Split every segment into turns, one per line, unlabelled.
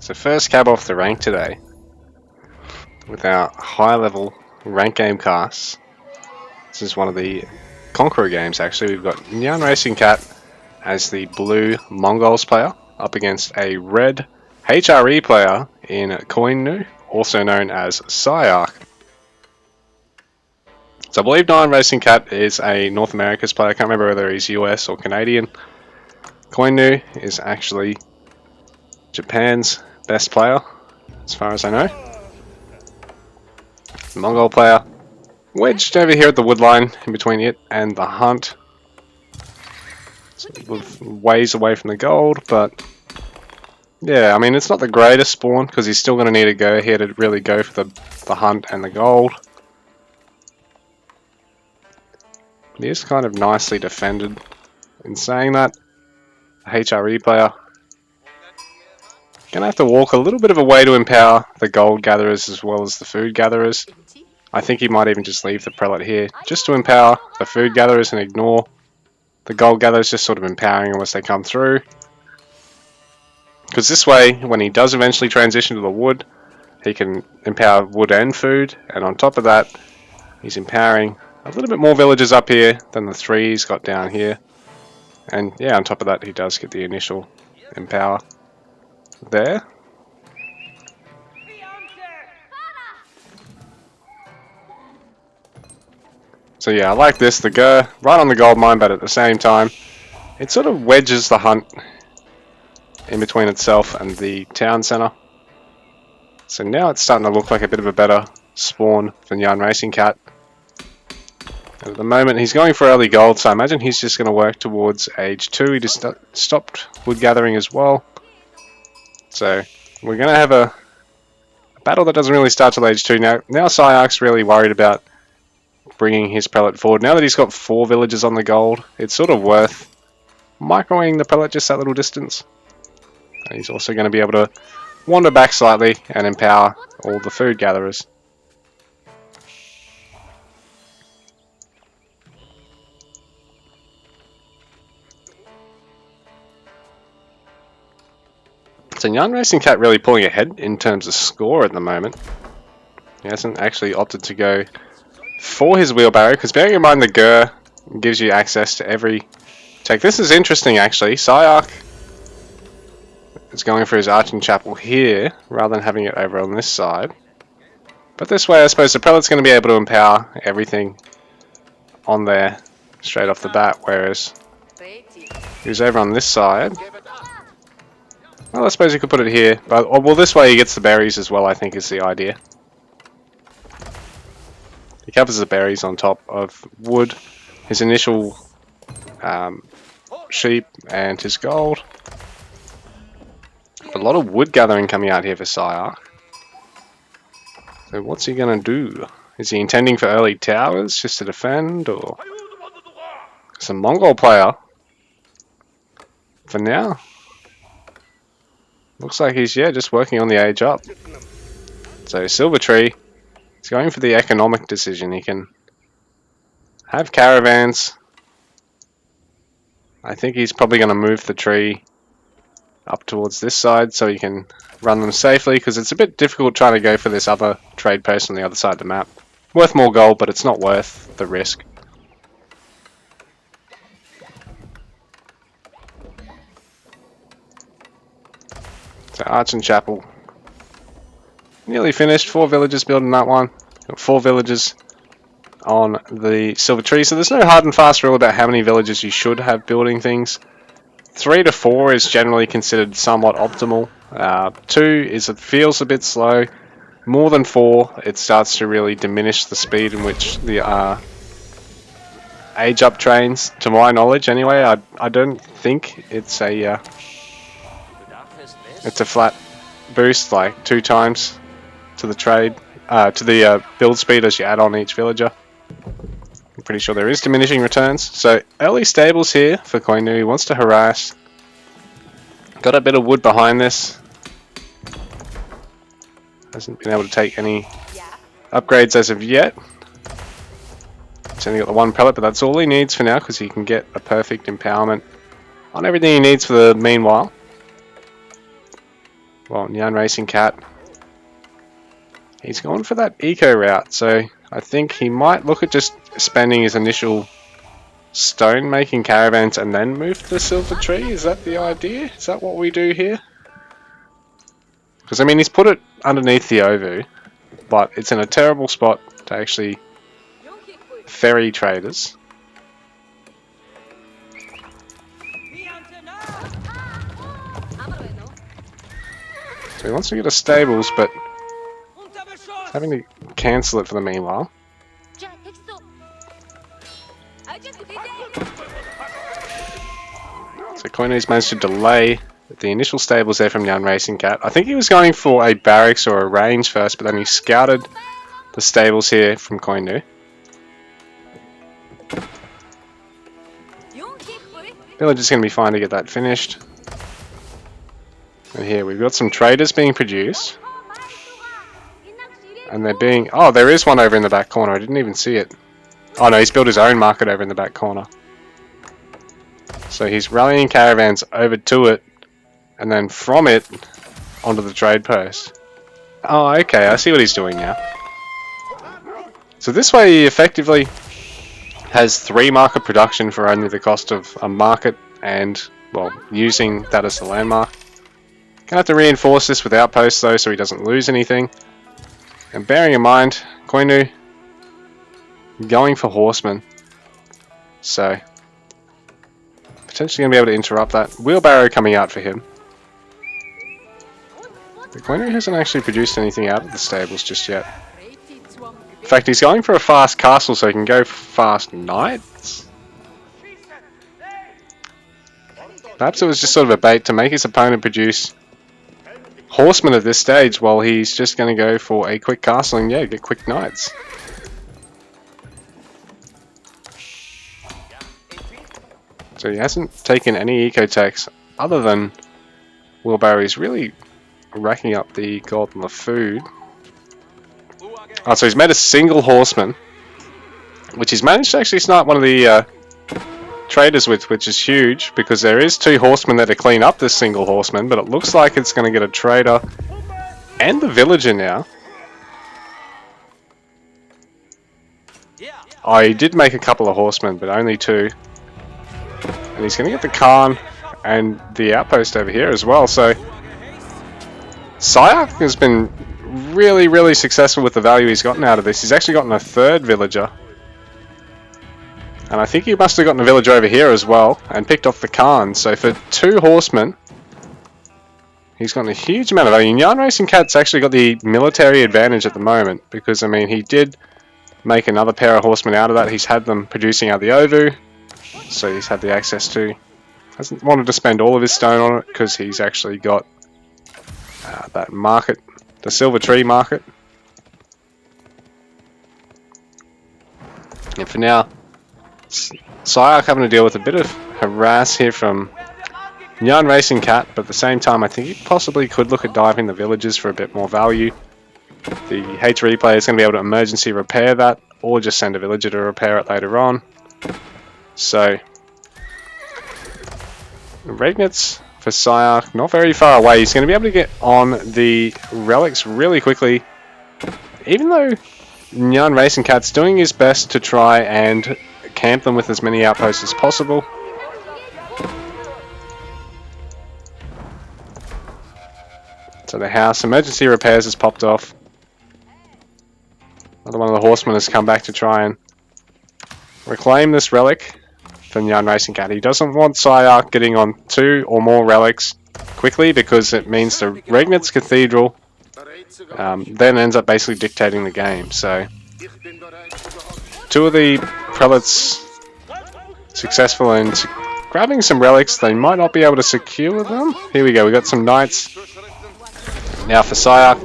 So first cab off the rank today with our high level rank game casts. This is one of the Conqueror games actually. We've got Nyan Racing Cat as the blue Mongols player up against a red HRE player in Koinu, also known as PSiArc. So I believe Nyan Racing Cat is a North America's player. I can't remember whether he's US or Canadian. Koinu is actually Japan's best player, as far as I know. The Mongol player wedged over here at the wood line in between it and the hunt. Sort of ways away from the gold, but yeah, I mean, it's not the greatest spawn because he's still going to need to go here to really go for the hunt and the gold. He is kind of nicely defended. In saying that, the HRE player gonna have to walk a little bit of a way to empower the gold gatherers as well as the food gatherers. I think he might even just leave the prelate here just to empower the food gatherers and ignore the gold gatherers, just sort of empowering them as they come through. Because this way, when he does eventually transition to the wood, he can empower wood and food, and on top of that, he's empowering a little bit more villagers up here than the 3 he's got down here. And yeah, on top of that, he does get the initial empower there. So yeah, I like this, the Gur, right on the gold mine, but at the same time, it sort of wedges the hunt in between itself and the town centre. So now it's starting to look like a bit of a better spawn for Nyan Racing Cat. And at the moment he's going for early gold, so I imagine he's just going to work towards age 2. He just stopped wood gathering as well. So we're going to have a battle that doesn't really start till age 2. Now PSiArc's really worried about bringing his prelate forward. Now that he's got 4 villages on the gold, it's sort of worth microwaving the prelate just that little distance. And he's also going to be able to wander back slightly and empower all the food gatherers. So Nyan Racing Cat really pulling ahead in terms of score at the moment. He hasn't actually opted to go for his wheelbarrow, because bearing in mind the Gur gives you access to every tech. This is interesting actually. PSiArc is going for his arching chapel here rather than having it over on this side. But this way I suppose the prelate's going to be able to empower everything on there straight off the bat, whereas he's over on this side. Well, I suppose he could put it here, but well, this way he gets the berries as well, I think is the idea. He covers the berries on top of wood, his initial sheep and his gold. A lot of wood gathering coming out here for PSiArc. So what's he going to do? Is he intending for early towers just to defend, or some Mongol player? For now, looks like he's just working on the age up. So Silver Tree, he's going for the economic decision. He can have caravans. I think he's probably going to move the tree up towards this side so he can run them safely, because it's a bit difficult trying to go for this other trade post on the other side of the map. Worth more gold, but it's not worth the risk. So Arch and Chapel nearly finished. 4 villages building that one. Got 4 villages on the Silver Tree. So there's no hard and fast rule about how many villages you should have building things. 3 to 4 is generally considered somewhat optimal. 2 feels a bit slow. More than 4, it starts to really diminish the speed in which the age up trains. To my knowledge, anyway, I don't think it's a flat boost, like 2 times to the build speed as you add on each villager. I'm pretty sure there is diminishing returns. So early stables here for Koinu. He wants to harass. Got a bit of wood behind this. Hasn't been able to take any upgrades as of yet. He's only got the 1 prelate, but that's all he needs for now, because he can get a perfect empowerment on everything he needs for the meanwhile. Well, Nyan Racing Cat. He's gone for that eco route, so I think he might look at just spending his initial stone making caravans and then move to the silver tree. Is that the idea? Is that what we do here? Because I mean, he's put it underneath the Ovu, but it's in a terrible spot to actually ferry traders. So he wants to get a stables, but he's having to cancel it for the meanwhile. So Koinu's managed to delay the initial stables there from Nyan Racing Cat. I think he was going for a barracks or a range first, but then he scouted the stables here from Koinu. Village is going to be fine to get that finished. And here we've got some traders being produced. And they're being... Oh, there is one over in the back corner. I didn't even see it. Oh no, he's built his own market over in the back corner. So he's rallying caravans over to it. And then from it, onto the trade post. Oh, okay, I see what he's doing now. So this way he effectively has 3 market production for only the cost of a market and, well, using that as the landmark. Gonna have to reinforce this with outposts though, so he doesn't lose anything. And bearing in mind, Koinu going for horsemen. So, potentially gonna be able to interrupt that. Wheelbarrow coming out for him. But Koinu hasn't actually produced anything out of the stables just yet. In fact, he's going for a fast castle so he can go fast knights. Perhaps it was just sort of a bait to make his opponent produce horsemen at this stage while he's just going to go for a quick castle and yeah, get quick knights. So he hasn't taken any eco tax other than wheelbarrow. He's really racking up the gold and the food. Oh, so he's made a single horseman, which he's managed to actually snipe one of the traders with, which is huge, because there is 2 horsemen there to clean up this single horseman, but it looks like it's going to get a trader and the villager now. Oh, he did make a couple of horsemen, but only 2. And he's going to get the Khan and the outpost over here as well, so PSiArc has been really successful with the value he's gotten out of this. He's actually gotten a 3rd villager. And I think he must have gotten a villager over here as well, and picked off the Khan. So for 2 horsemen, he's gotten a huge amount of value. Nyan Racing Cat's actually got the military advantage at the moment, because I mean, he did make another pair of horsemen out of that. He's had them producing out the Ovu, so he's had the access to. Hasn't wanted to spend all of his stone on it, because he's actually got that market, the silver tree market. And for now, PSiArc having to deal with a bit of harass here from Nyan Racing Cat, but at the same time I think he possibly could look at diving the villages for a bit more value. The H3 player is going to be able to emergency repair that, or just send a villager to repair it later on. So, Regnitz for PSiArc, not very far away. He's going to be able to get on the relics really quickly, even though Nyan Racing Cat's doing his best to try and camp them with as many outposts as possible. So the house emergency repairs has popped off. Another one of the horsemen has come back to try and reclaim this relic from Nyan Racing Cat. He doesn't want PSiArc getting on 2 or more relics quickly, because it means the Regnitz Cathedral then ends up basically dictating the game. So 2 of the prelates successful in grabbing some relics. They might not be able to secure them. Here we go, we got some knights now for PSiArc.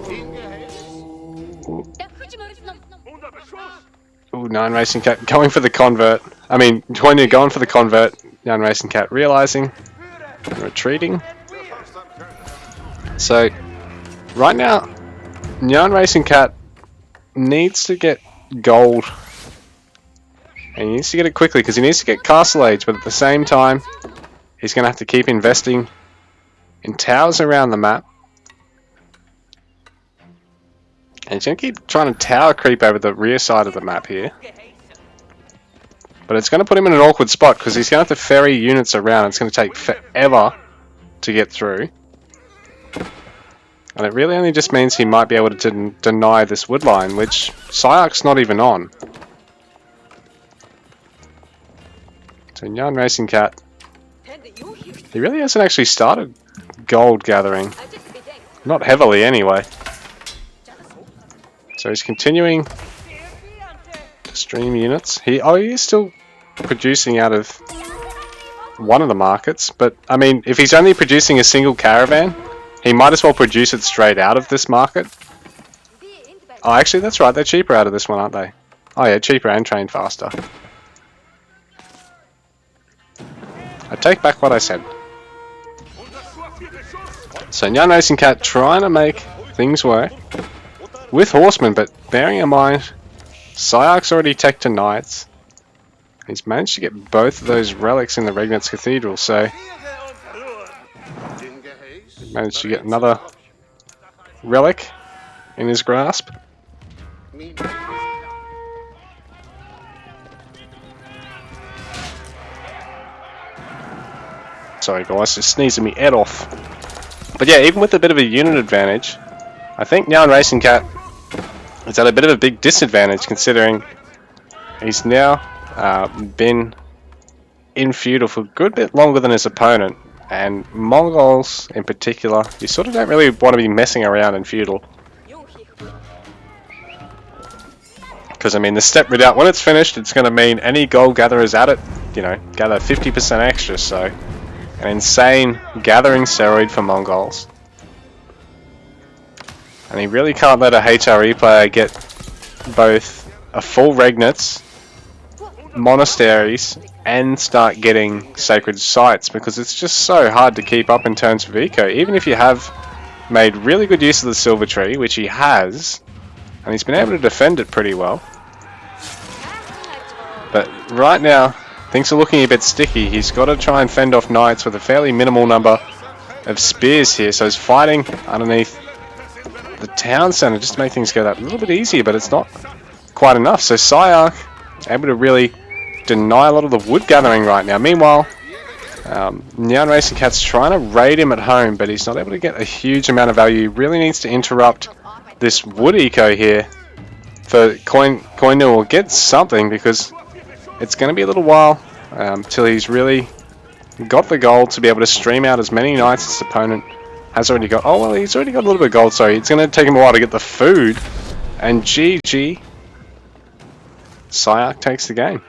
Ooh, Nyan Racing Cat going for the convert. I mean, Koinu going for the convert. Nyan Racing Cat realizing and retreating. So right now, Nyan Racing Cat needs to get gold, and he needs to get it quickly because he needs to get Castle Age, but at the same time he's going to have to keep investing in towers around the map And he's going to keep trying to tower creep over the rear side of the map here. But it's going to put him in an awkward spot because he's going to have to ferry units around. It's going to take forever to get through. And it really only just means he might be able to deny this wood line, which PSiArc's not even on. So Nyan Racing Cat, he really hasn't actually started gold gathering. Not heavily anyway. So he's continuing to stream units. He is still producing out of one of the markets, but I mean, if he's only producing a single caravan, he might as well produce it straight out of this market. Oh, actually, that's right. They're cheaper out of this one, aren't they? Oh yeah, cheaper and train faster. I take back what I said. So Nyan Racing Cat trying to make things work with horsemen, but bearing in mind, PSiArc's already teched to knights. He's managed to get both of those relics in the Regnitz Cathedral, so he managed to get another relic in his grasp. Sorry guys, just sneezing me head off. But yeah, even with a bit of a unit advantage, I think Nyan Racing Cat is at a bit of a big disadvantage considering he's now been in feudal for a good bit longer than his opponent, and Mongols in particular, you sort of don't really want to be messing around in feudal. Because I mean, the step redoubt, when it's finished, it's going to mean any gold gatherers at it, you know, gather 50% extra, so an insane gathering steroid for Mongols. And he really can't let a HRE player get both a full Regnitz, monasteries, and start getting sacred sites, because it's just so hard to keep up in terms of eco. Even if you have made really good use of the silver tree, which he has, and he's been able to defend it pretty well. But right now, things are looking a bit sticky. He's got to try and fend off knights with a fairly minimal number of spears here, so he's fighting underneath the town centre just to make things go that little bit easier, but it's not quite enough. So PSiArc able to really deny a lot of the wood gathering right now. Meanwhile, Nyan Racing Cat's trying to raid him at home, but he's not able to get a huge amount of value. He really needs to interrupt this wood eco here for Coin to get something, because it's going to be a little while till he's really got the gold to be able to stream out as many knights as his opponent has already got. Oh well, he's already got a little bit of gold, so it's going to take him a while to get the food. And GG, PSiArc takes the game.